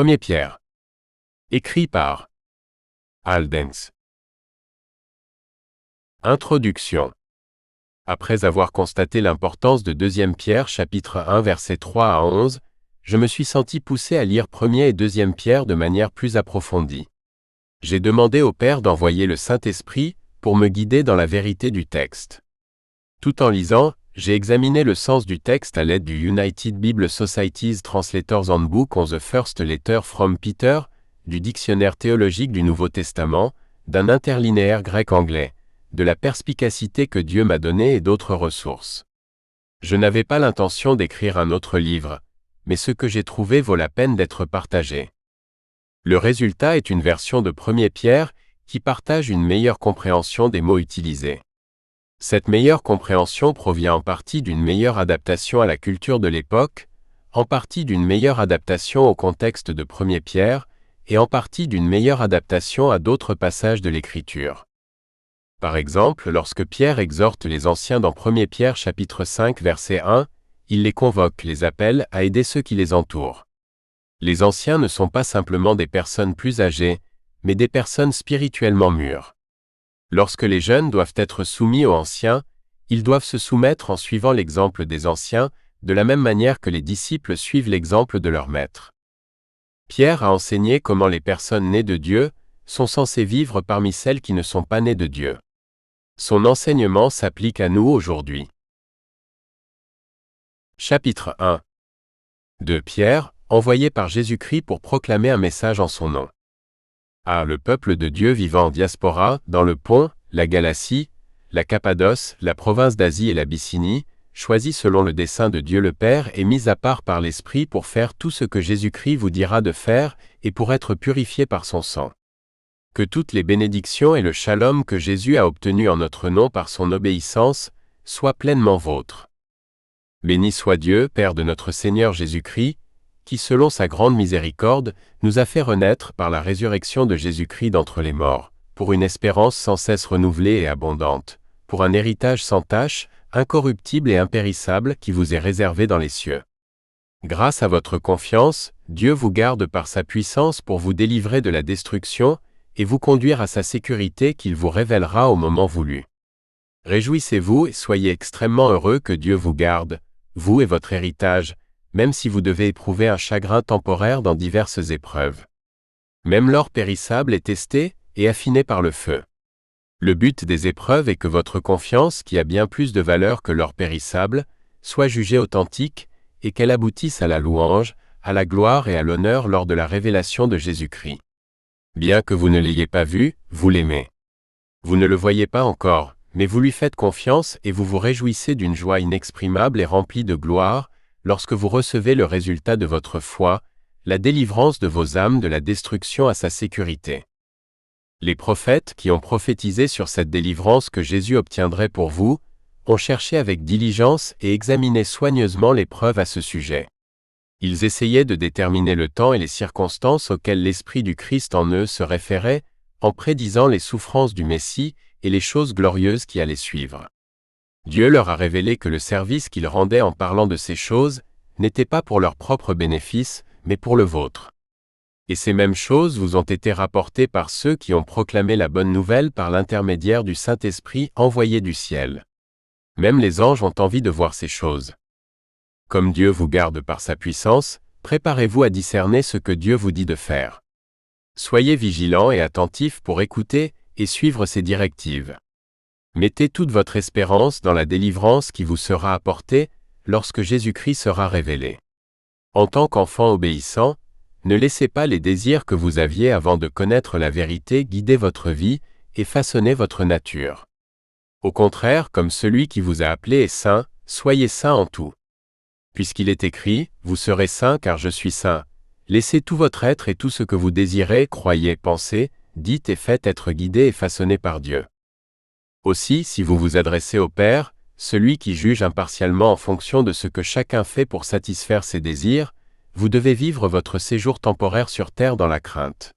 1 Pierre. Écrit par Aldens. Introduction. Après avoir constaté l'importance de 2 Pierre chapitre 1 versets 3 à 11, je me suis senti poussé à lire 1 et 2 Pierre de manière plus approfondie. J'ai demandé au Père d'envoyer le Saint-Esprit pour me guider dans la vérité du texte. Tout en lisant, j'ai examiné le sens du texte à l'aide du United Bible Society's Translators Handbook on the First Letter from Peter, du dictionnaire théologique du Nouveau Testament, d'un interlinéaire grec-anglais, de la perspicacité que Dieu m'a donnée et d'autres ressources. Je n'avais pas l'intention d'écrire un autre livre, mais ce que j'ai trouvé vaut la peine d'être partagé. Le résultat est une version de 1 Pierre qui partage une meilleure compréhension des mots utilisés. Cette meilleure compréhension provient en partie d'une meilleure adaptation à la culture de l'époque, en partie d'une meilleure adaptation au contexte de 1 Pierre, et en partie d'une meilleure adaptation à d'autres passages de l'Écriture. Par exemple, lorsque Pierre exhorte les anciens dans 1 Pierre chapitre 5 verset 1, il les convoque, les appelle à aider ceux qui les entourent. Les anciens ne sont pas simplement des personnes plus âgées, mais des personnes spirituellement mûres. Lorsque les jeunes doivent être soumis aux anciens, ils doivent se soumettre en suivant l'exemple des anciens, de la même manière que les disciples suivent l'exemple de leur maître. Pierre a enseigné comment les personnes nées de Dieu sont censées vivre parmi celles qui ne sont pas nées de Dieu. Son enseignement s'applique à nous aujourd'hui. Chapitre 1. De Pierre, envoyé par Jésus-Christ pour proclamer un message en son nom. À le peuple de Dieu vivant en diaspora, dans le Pont, la Galatie, la Cappadoce, la province d'Asie et la Bithynie, choisis selon le dessein de Dieu le Père et mis à part par l'Esprit pour faire tout ce que Jésus-Christ vous dira de faire et pour être purifié par son sang. Que toutes les bénédictions et le shalom que Jésus a obtenus en notre nom par son obéissance soient pleinement vôtres. Béni soit Dieu, Père de notre Seigneur Jésus-Christ, qui selon sa grande miséricorde, nous a fait renaître par la résurrection de Jésus-Christ d'entre les morts, pour une espérance sans cesse renouvelée et abondante, pour un héritage sans tache, incorruptible et impérissable qui vous est réservé dans les cieux. Grâce à votre confiance, Dieu vous garde par sa puissance pour vous délivrer de la destruction et vous conduire à sa sécurité qu'il vous révélera au moment voulu. Réjouissez-vous et soyez extrêmement heureux que Dieu vous garde, vous et votre héritage, même si vous devez éprouver un chagrin temporaire dans diverses épreuves. Même l'or périssable est testé et affiné par le feu. Le but des épreuves est que votre confiance, qui a bien plus de valeur que l'or périssable, soit jugée authentique et qu'elle aboutisse à la louange, à la gloire et à l'honneur lors de la révélation de Jésus-Christ. Bien que vous ne l'ayez pas vu, vous l'aimez. Vous ne le voyez pas encore, mais vous lui faites confiance et vous vous réjouissez d'une joie inexprimable et remplie de gloire, lorsque vous recevez le résultat de votre foi, la délivrance de vos âmes de la destruction à sa sécurité. Les prophètes qui ont prophétisé sur cette délivrance que Jésus obtiendrait pour vous, ont cherché avec diligence et examiné soigneusement les preuves à ce sujet. Ils essayaient de déterminer le temps et les circonstances auxquelles l'Esprit du Christ en eux se référait, en prédisant les souffrances du Messie et les choses glorieuses qui allaient suivre. Dieu leur a révélé que le service qu'ils rendaient en parlant de ces choses n'était pas pour leur propre bénéfice, mais pour le vôtre. Et ces mêmes choses vous ont été rapportées par ceux qui ont proclamé la bonne nouvelle par l'intermédiaire du Saint-Esprit envoyé du ciel. Même les anges ont envie de voir ces choses. Comme Dieu vous garde par sa puissance, préparez-vous à discerner ce que Dieu vous dit de faire. Soyez vigilants et attentifs pour écouter et suivre ses directives. Mettez toute votre espérance dans la délivrance qui vous sera apportée lorsque Jésus-Christ sera révélé. En tant qu'enfant obéissant, ne laissez pas les désirs que vous aviez avant de connaître la vérité guider votre vie et façonner votre nature. Au contraire, comme celui qui vous a appelé est saint, soyez saints en tout. Puisqu'il est écrit, vous serez saints car je suis saint. Laissez tout votre être et tout ce que vous désirez, croyez, pensez, dites et faites être guidés et façonnés par Dieu. Aussi, si vous vous adressez au Père, celui qui juge impartialement en fonction de ce que chacun fait pour satisfaire ses désirs, vous devez vivre votre séjour temporaire sur terre dans la crainte.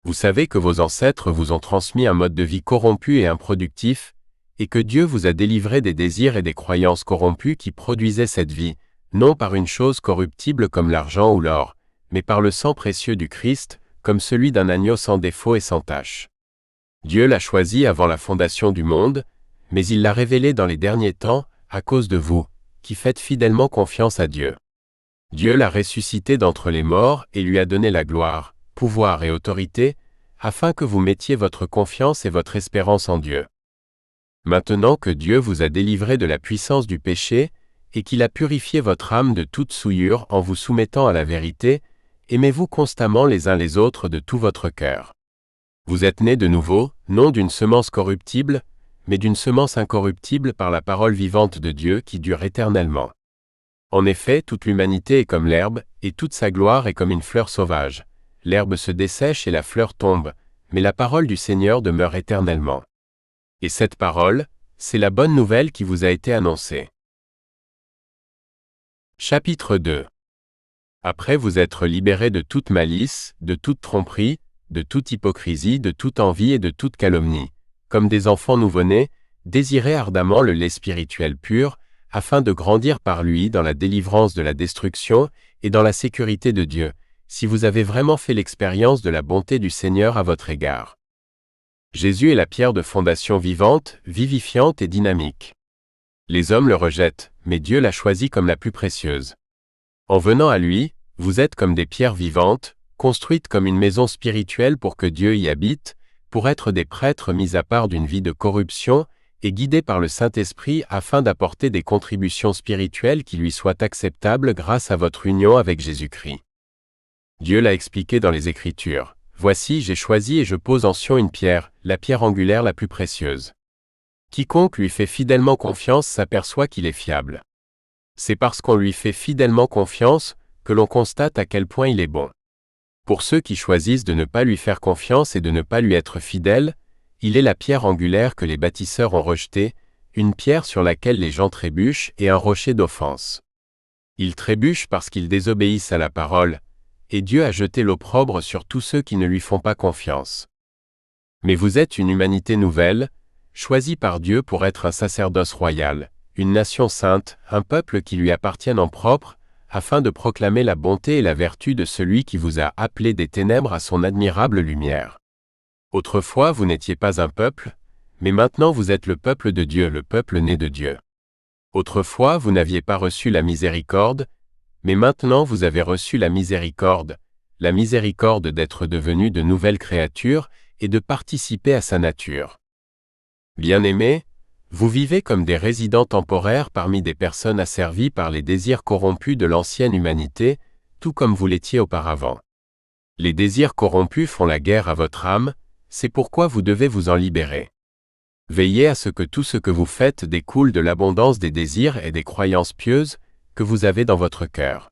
Vous savez que vos ancêtres vous ont transmis un mode de vie corrompu et improductif, et que Dieu vous a délivré des désirs et des croyances corrompues qui produisaient cette vie, non par une chose corruptible comme l'argent ou l'or, mais par le sang précieux du Christ, comme celui d'un agneau sans défaut et sans tache. Dieu l'a choisi avant la fondation du monde, mais il l'a révélé dans les derniers temps, à cause de vous, qui faites fidèlement confiance à Dieu. Dieu l'a ressuscité d'entre les morts et lui a donné la gloire, pouvoir et autorité, afin que vous mettiez votre confiance et votre espérance en Dieu. Maintenant que Dieu vous a délivré de la puissance du péché, et qu'il a purifié votre âme de toute souillure en vous soumettant à la vérité, aimez-vous constamment les uns les autres de tout votre cœur. Vous êtes nés de nouveau, non d'une semence corruptible, mais d'une semence incorruptible par la parole vivante de Dieu qui dure éternellement. En effet, toute l'humanité est comme l'herbe, et toute sa gloire est comme une fleur sauvage. L'herbe se dessèche et la fleur tombe, mais la parole du Seigneur demeure éternellement. Et cette parole, c'est la bonne nouvelle qui vous a été annoncée. Chapitre 2. Après vous être libérés de toute malice, de toute tromperie, de toute hypocrisie, de toute envie et de toute calomnie, comme des enfants nouveau-nés, désirez ardemment le lait spirituel pur, afin de grandir par lui dans la délivrance de la destruction et dans la sécurité de Dieu, si vous avez vraiment fait l'expérience de la bonté du Seigneur à votre égard. Jésus est la pierre de fondation vivante, vivifiante et dynamique. Les hommes le rejettent, mais Dieu l'a choisi comme la plus précieuse. En venant à lui, vous êtes comme des pierres vivantes, construites comme une maison spirituelle pour que Dieu y habite, pour être des prêtres mis à part d'une vie de corruption et guidés par le Saint-Esprit afin d'apporter des contributions spirituelles qui lui soient acceptables grâce à votre union avec Jésus-Christ. Dieu l'a expliqué dans les Écritures. « Voici, j'ai choisi et je pose en Sion une pierre, la pierre angulaire la plus précieuse. Quiconque lui fait fidèlement confiance s'aperçoit qu'il est fiable. » C'est parce qu'on lui fait fidèlement confiance que l'on constate à quel point il est bon. Pour ceux qui choisissent de ne pas lui faire confiance et de ne pas lui être fidèles, il est la pierre angulaire que les bâtisseurs ont rejetée, une pierre sur laquelle les gens trébuchent et un rocher d'offense. Ils trébuchent parce qu'ils désobéissent à la parole, et Dieu a jeté l'opprobre sur tous ceux qui ne lui font pas confiance. Mais vous êtes une humanité nouvelle, choisie par Dieu pour être un sacerdoce royal, une nation sainte, un peuple qui lui appartienne en propre, afin de proclamer la bonté et la vertu de celui qui vous a appelés des ténèbres à son admirable lumière. Autrefois vous n'étiez pas un peuple, mais maintenant vous êtes le peuple de Dieu, le peuple né de Dieu. Autrefois vous n'aviez pas reçu la miséricorde, mais maintenant vous avez reçu la miséricorde d'être devenus de nouvelles créatures et de participer à sa nature. Bien-aimés, vous vivez comme des résidents temporaires parmi des personnes asservies par les désirs corrompus de l'ancienne humanité, tout comme vous l'étiez auparavant. Les désirs corrompus font la guerre à votre âme, c'est pourquoi vous devez vous en libérer. Veillez à ce que tout ce que vous faites découle de l'abondance des désirs et des croyances pieuses que vous avez dans votre cœur.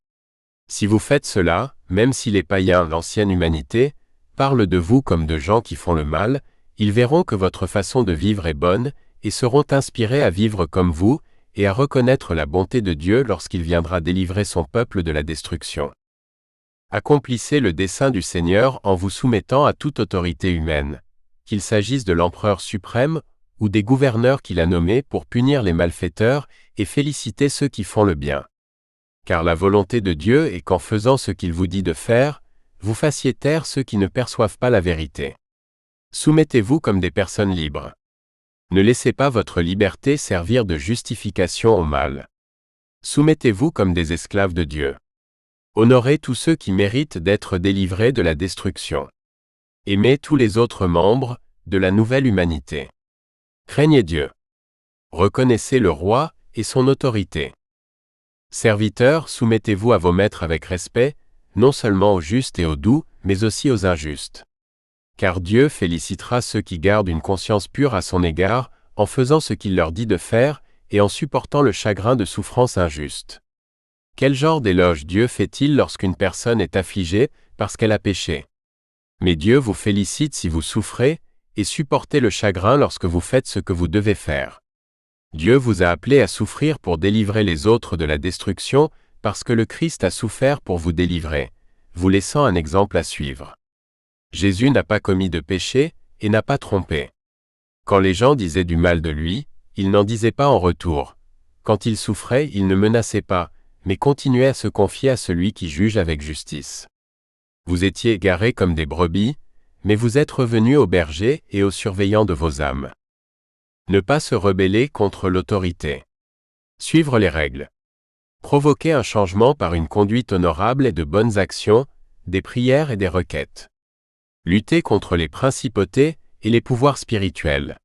Si vous faites cela, même si les païens, l'ancienne humanité, parlent de vous comme de gens qui font le mal, ils verront que votre façon de vivre est bonne, et seront inspirés à vivre comme vous, et à reconnaître la bonté de Dieu lorsqu'il viendra délivrer son peuple de la destruction. Accomplissez le dessein du Seigneur en vous soumettant à toute autorité humaine, qu'il s'agisse de l'empereur suprême ou des gouverneurs qu'il a nommés pour punir les malfaiteurs et féliciter ceux qui font le bien. Car la volonté de Dieu est qu'en faisant ce qu'il vous dit de faire, vous fassiez taire ceux qui ne perçoivent pas la vérité. Soumettez-vous comme des personnes libres. Ne laissez pas votre liberté servir de justification au mal. Soumettez-vous comme des esclaves de Dieu. Honorez tous ceux qui méritent d'être délivrés de la destruction. Aimez tous les autres membres de la nouvelle humanité. Craignez Dieu. Reconnaissez le roi et son autorité. Serviteurs, soumettez-vous à vos maîtres avec respect, non seulement aux justes et aux doux, mais aussi aux injustes. Car Dieu félicitera ceux qui gardent une conscience pure à son égard, en faisant ce qu'il leur dit de faire, et en supportant le chagrin de souffrances injustes. Quel genre d'éloge Dieu fait-il lorsqu'une personne est affligée parce qu'elle a péché? Mais Dieu vous félicite si vous souffrez, et supportez le chagrin lorsque vous faites ce que vous devez faire. Dieu vous a appelé à souffrir pour délivrer les autres de la destruction, parce que le Christ a souffert pour vous délivrer, vous laissant un exemple à suivre. Jésus n'a pas commis de péché, et n'a pas trompé. Quand les gens disaient du mal de lui, il n'en disait pas en retour. Quand il souffrait, il ne menaçait pas, mais continuait à se confier à celui qui juge avec justice. Vous étiez égarés comme des brebis, mais vous êtes revenus au berger et au surveillant de vos âmes. Ne pas se rebeller contre l'autorité. Suivre les règles. Provoquer un changement par une conduite honorable et de bonnes actions, des prières et des requêtes. Lutter contre les principautés et les pouvoirs spirituels.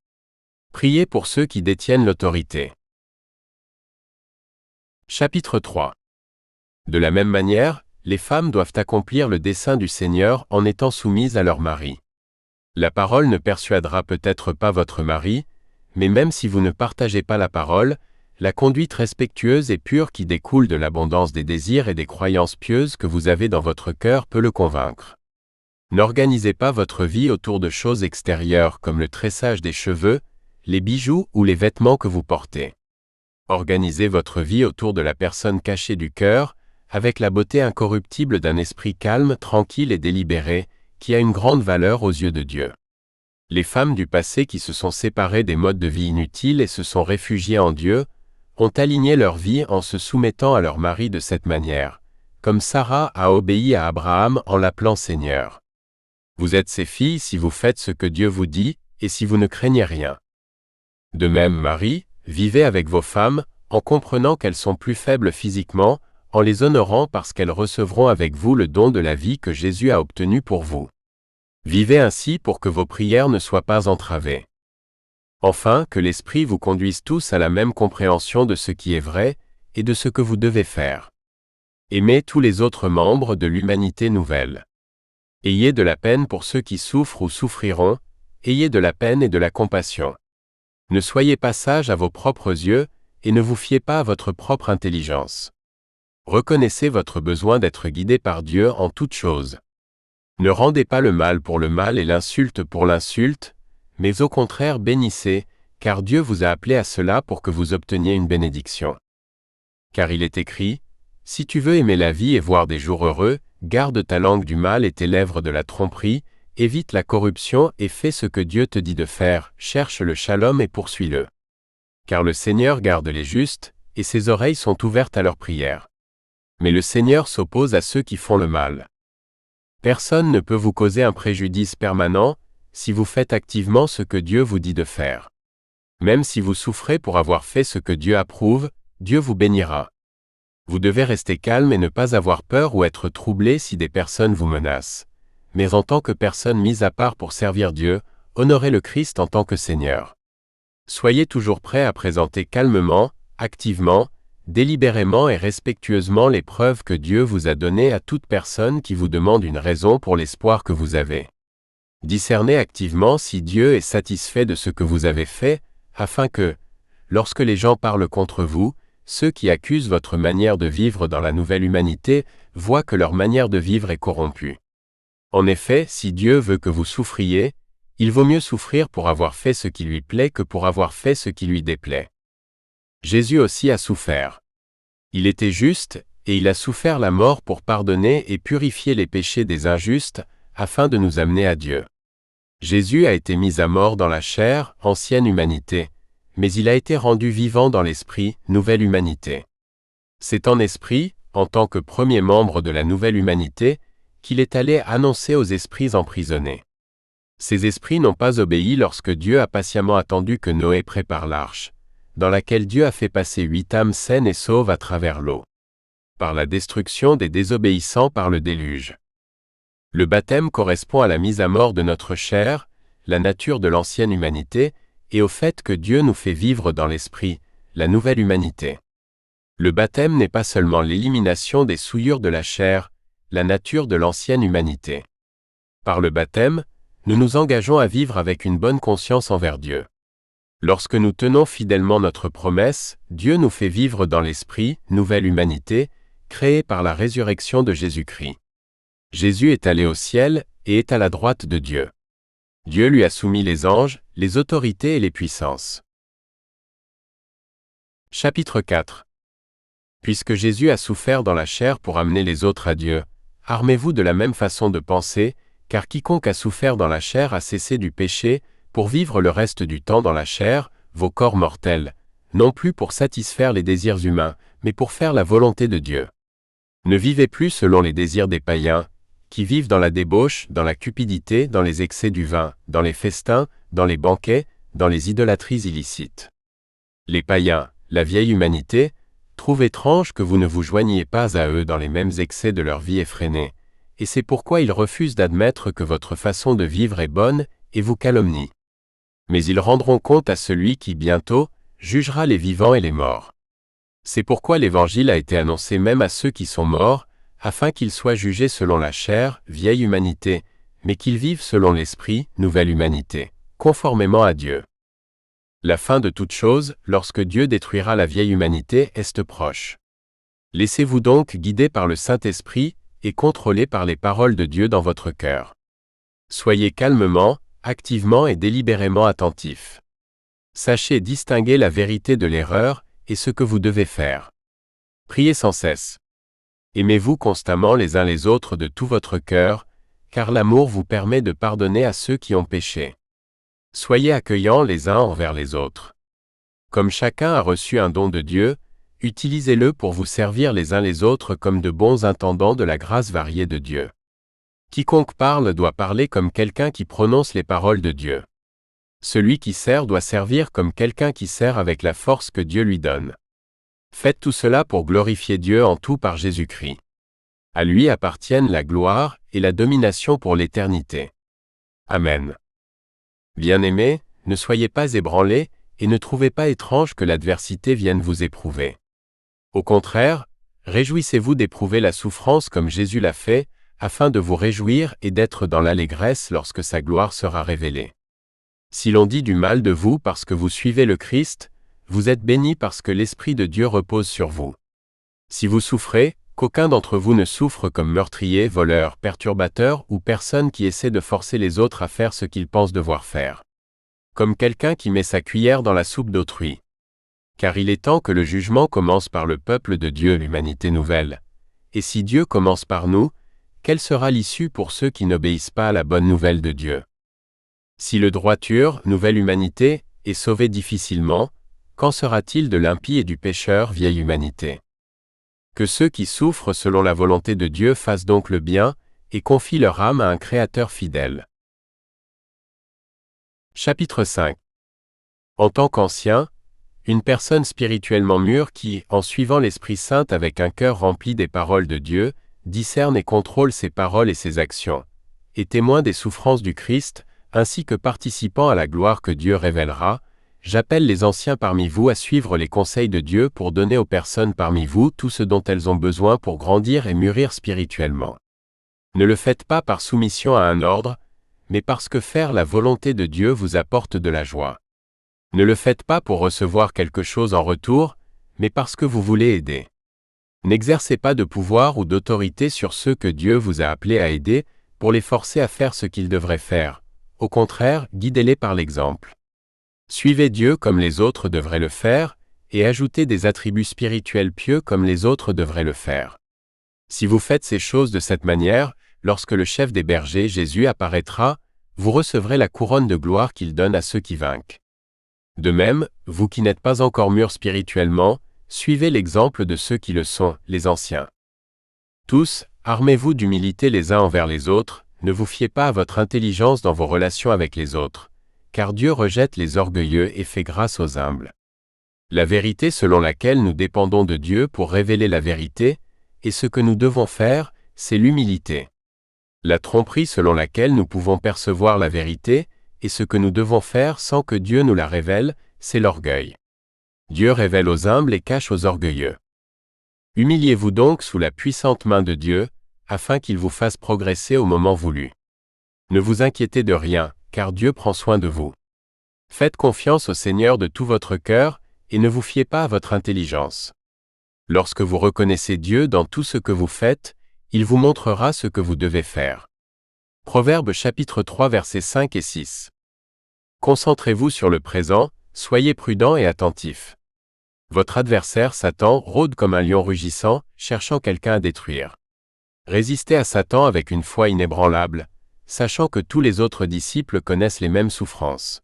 Prier pour ceux qui détiennent l'autorité. Chapitre 3. De la même manière, les femmes doivent accomplir le dessein du Seigneur en étant soumises à leur mari. La parole ne persuadera peut-être pas votre mari, mais même si vous ne partagez pas la parole, la conduite respectueuse et pure qui découle de l'abondance des désirs et des croyances pieuses que vous avez dans votre cœur peut le convaincre. N'organisez pas votre vie autour de choses extérieures comme le tressage des cheveux, les bijoux ou les vêtements que vous portez. Organisez votre vie autour de la personne cachée du cœur, avec la beauté incorruptible d'un esprit calme, tranquille et délibéré, qui a une grande valeur aux yeux de Dieu. Les femmes du passé qui se sont séparées des modes de vie inutiles et se sont réfugiées en Dieu, ont aligné leur vie en se soumettant à leur mari de cette manière, comme Sarah a obéi à Abraham en l'appelant Seigneur. Vous êtes ses filles si vous faites ce que Dieu vous dit et si vous ne craignez rien. De même, Marie, vivez avec vos femmes, en comprenant qu'elles sont plus faibles physiquement, en les honorant parce qu'elles recevront avec vous le don de la vie que Jésus a obtenu pour vous. Vivez ainsi pour que vos prières ne soient pas entravées. Enfin, que l'Esprit vous conduise tous à la même compréhension de ce qui est vrai et de ce que vous devez faire. Aimez tous les autres membres de l'humanité nouvelle. Ayez de la peine pour ceux qui souffrent ou souffriront, ayez de la peine et de la compassion. Ne soyez pas sages à vos propres yeux et ne vous fiez pas à votre propre intelligence. Reconnaissez votre besoin d'être guidé par Dieu en toutes choses. Ne rendez pas le mal pour le mal et l'insulte pour l'insulte, mais au contraire bénissez, car Dieu vous a appelé à cela pour que vous obteniez une bénédiction. Car il est écrit, « Si tu veux aimer la vie et voir des jours heureux, garde ta langue du mal et tes lèvres de la tromperie, évite la corruption et fais ce que Dieu te dit de faire, cherche le shalom et poursuis-le. Car le Seigneur garde les justes, et ses oreilles sont ouvertes à leurs prières. Mais le Seigneur s'oppose à ceux qui font le mal. Personne ne peut vous causer un préjudice permanent, si vous faites activement ce que Dieu vous dit de faire. Même si vous souffrez pour avoir fait ce que Dieu approuve, Dieu vous bénira. Vous devez rester calme et ne pas avoir peur ou être troublé si des personnes vous menacent. Mais en tant que personne mise à part pour servir Dieu, honorez le Christ en tant que Seigneur. Soyez toujours prêt à présenter calmement, activement, délibérément et respectueusement les preuves que Dieu vous a données à toute personne qui vous demande une raison pour l'espoir que vous avez. Discernez activement si Dieu est satisfait de ce que vous avez fait, afin que, lorsque les gens parlent contre vous, ceux qui accusent votre manière de vivre dans la nouvelle humanité voient que leur manière de vivre est corrompue. En effet, si Dieu veut que vous souffriez, il vaut mieux souffrir pour avoir fait ce qui lui plaît que pour avoir fait ce qui lui déplaît. Jésus aussi a souffert. Il était juste, et il a souffert la mort pour pardonner et purifier les péchés des injustes, afin de nous amener à Dieu. Jésus a été mis à mort dans la chair, ancienne humanité, mais il a été rendu vivant dans l'esprit, nouvelle humanité. C'est en esprit, en tant que premier membre de la nouvelle humanité, qu'il est allé annoncer aux esprits emprisonnés. Ces esprits n'ont pas obéi lorsque Dieu a patiemment attendu que Noé prépare l'arche, dans laquelle Dieu a fait passer 8 âmes saines et sauves à travers l'eau, par la destruction des désobéissants par le déluge. Le baptême correspond à la mise à mort de notre chair, la nature de l'ancienne humanité, et au fait que Dieu nous fait vivre dans l'esprit, la nouvelle humanité. Le baptême n'est pas seulement l'élimination des souillures de la chair, la nature de l'ancienne humanité. Par le baptême, nous nous engageons à vivre avec une bonne conscience envers Dieu. Lorsque nous tenons fidèlement notre promesse, Dieu nous fait vivre dans l'esprit, nouvelle humanité, créée par la résurrection de Jésus-Christ. Jésus est allé au ciel et est à la droite de Dieu. Dieu lui a soumis les anges, les autorités et les puissances. Chapitre 4. Puisque Jésus a souffert dans la chair pour amener les autres à Dieu, armez-vous de la même façon de penser, car quiconque a souffert dans la chair a cessé du péché, pour vivre le reste du temps dans la chair, vos corps mortels, non plus pour satisfaire les désirs humains, mais pour faire la volonté de Dieu. Ne vivez plus selon les désirs des païens, qui vivent dans la débauche, dans la cupidité, dans les excès du vin, dans les festins, dans les banquets, dans les idolâtries illicites. Les païens, la vieille humanité, trouvent étrange que vous ne vous joigniez pas à eux dans les mêmes excès de leur vie effrénée, et c'est pourquoi ils refusent d'admettre que votre façon de vivre est bonne et vous calomnient. Mais ils rendront compte à celui qui, bientôt, jugera les vivants et les morts. C'est pourquoi l'Évangile a été annoncé même à ceux qui sont morts, afin qu'ils soient jugés selon la chair, vieille humanité, mais qu'ils vivent selon l'esprit, nouvelle humanité, conformément à Dieu. La fin de toute chose, lorsque Dieu détruira la vieille humanité, est proche. Laissez-vous donc guider par le Saint-Esprit et contrôler par les paroles de Dieu dans votre cœur. Soyez calmement, activement et délibérément attentifs. Sachez distinguer la vérité de l'erreur et ce que vous devez faire. Priez sans cesse. Aimez-vous constamment les uns les autres de tout votre cœur, car l'amour vous permet de pardonner à ceux qui ont péché. Soyez accueillants les uns envers les autres. Comme chacun a reçu un don de Dieu, utilisez-le pour vous servir les uns les autres comme de bons intendants de la grâce variée de Dieu. Quiconque parle doit parler comme quelqu'un qui prononce les paroles de Dieu. Celui qui sert doit servir comme quelqu'un qui sert avec la force que Dieu lui donne. Faites tout cela pour glorifier Dieu en tout par Jésus-Christ. À lui appartiennent la gloire et la domination pour l'éternité. Amen. Bien-aimés, ne soyez pas ébranlés et ne trouvez pas étrange que l'adversité vienne vous éprouver. Au contraire, réjouissez-vous d'éprouver la souffrance comme Jésus l'a fait, afin de vous réjouir et d'être dans l'allégresse lorsque sa gloire sera révélée. Si l'on dit du mal de vous parce que vous suivez le Christ, vous êtes bénis parce que l'Esprit de Dieu repose sur vous. Si vous souffrez, qu'aucun d'entre vous ne souffre comme meurtrier, voleur, perturbateur ou personne qui essaie de forcer les autres à faire ce qu'ils pensent devoir faire. Comme quelqu'un qui met sa cuillère dans la soupe d'autrui. Car il est temps que le jugement commence par le peuple de Dieu, l'humanité nouvelle. Et si Dieu commence par nous, quelle sera l'issue pour ceux qui n'obéissent pas à la bonne nouvelle de Dieu? Si le droiture, nouvelle humanité, est sauvé difficilement, qu'en sera-t-il de l'impie et du pécheur, vieille humanité? Que ceux qui souffrent selon la volonté de Dieu fassent donc le bien, et confient leur âme à un Créateur fidèle. Chapitre 5. En tant qu'ancien, une personne spirituellement mûre qui, en suivant l'Esprit Saint avec un cœur rempli des paroles de Dieu, discerne et contrôle ses paroles et ses actions, est témoin des souffrances du Christ, ainsi que participant à la gloire que Dieu révélera, j'appelle les anciens parmi vous à suivre les conseils de Dieu pour donner aux personnes parmi vous tout ce dont elles ont besoin pour grandir et mûrir spirituellement. Ne le faites pas par soumission à un ordre, mais parce que faire la volonté de Dieu vous apporte de la joie. Ne le faites pas pour recevoir quelque chose en retour, mais parce que vous voulez aider. N'exercez pas de pouvoir ou d'autorité sur ceux que Dieu vous a appelés à aider pour les forcer à faire ce qu'ils devraient faire. Au contraire, guidez-les par l'exemple. Suivez Dieu comme les autres devraient le faire, et ajoutez des attributs spirituels pieux comme les autres devraient le faire. Si vous faites ces choses de cette manière, lorsque le chef des bergers, Jésus, apparaîtra, vous recevrez la couronne de gloire qu'il donne à ceux qui vainquent. De même, vous qui n'êtes pas encore mûrs spirituellement, suivez l'exemple de ceux qui le sont, les anciens. Tous, armez-vous d'humilité les uns envers les autres, ne vous fiez pas à votre intelligence dans vos relations avec les autres, car Dieu rejette les orgueilleux et fait grâce aux humbles. La vérité selon laquelle nous dépendons de Dieu pour révéler la vérité, et ce que nous devons faire, c'est l'humilité. La tromperie selon laquelle nous pouvons percevoir la vérité, et ce que nous devons faire sans que Dieu nous la révèle, c'est l'orgueil. Dieu révèle aux humbles et cache aux orgueilleux. Humiliez-vous donc sous la puissante main de Dieu, afin qu'il vous fasse progresser au moment voulu. Ne vous inquiétez de rien, car Dieu prend soin de vous. Faites confiance au Seigneur de tout votre cœur, et ne vous fiez pas à votre intelligence. Lorsque vous reconnaissez Dieu dans tout ce que vous faites, il vous montrera ce que vous devez faire. Proverbes chapitre 3 versets 5 et 6. Concentrez-vous sur le présent, soyez prudents et attentifs. Votre adversaire Satan rôde comme un lion rugissant, cherchant quelqu'un à détruire. Résistez à Satan avec une foi inébranlable, sachant que tous les autres disciples connaissent les mêmes souffrances.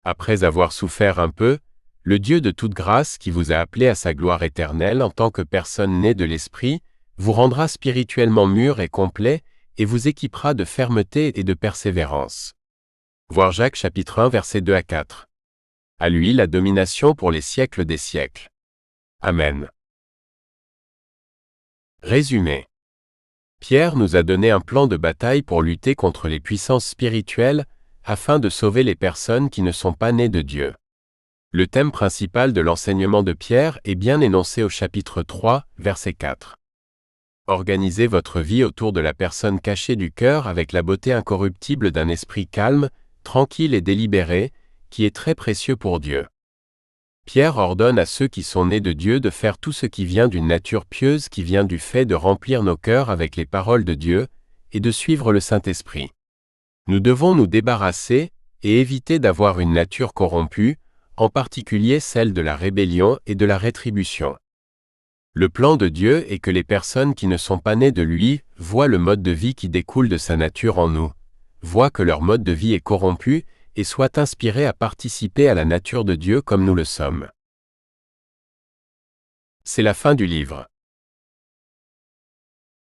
Après avoir souffert un peu, le Dieu de toute grâce qui vous a appelé à sa gloire éternelle en tant que personne née de l'Esprit, vous rendra spirituellement mûr et complet, et vous équipera de fermeté et de persévérance. Voir Jacques chapitre 1 versets 2 à 4. À lui la domination pour les siècles des siècles. Amen. Résumé. Pierre nous a donné un plan de bataille pour lutter contre les puissances spirituelles, afin de sauver les personnes qui ne sont pas nées de Dieu. Le thème principal de l'enseignement de Pierre est bien énoncé au chapitre 3, verset 4. Organisez votre vie autour de la personne cachée du cœur avec la beauté incorruptible d'un esprit calme, tranquille et délibéré, qui est très précieux pour Dieu. Pierre ordonne à ceux qui sont nés de Dieu de faire tout ce qui vient d'une nature pieuse qui vient du fait de remplir nos cœurs avec les paroles de Dieu, et de suivre le Saint-Esprit. Nous devons nous débarrasser et éviter d'avoir une nature corrompue, en particulier celle de la rébellion et de la rétribution. Le plan de Dieu est que les personnes qui ne sont pas nées de lui voient le mode de vie qui découle de sa nature en nous, voient que leur mode de vie est corrompu et soient inspirés à participer à la nature de Dieu comme nous le sommes. C'est la fin du livre.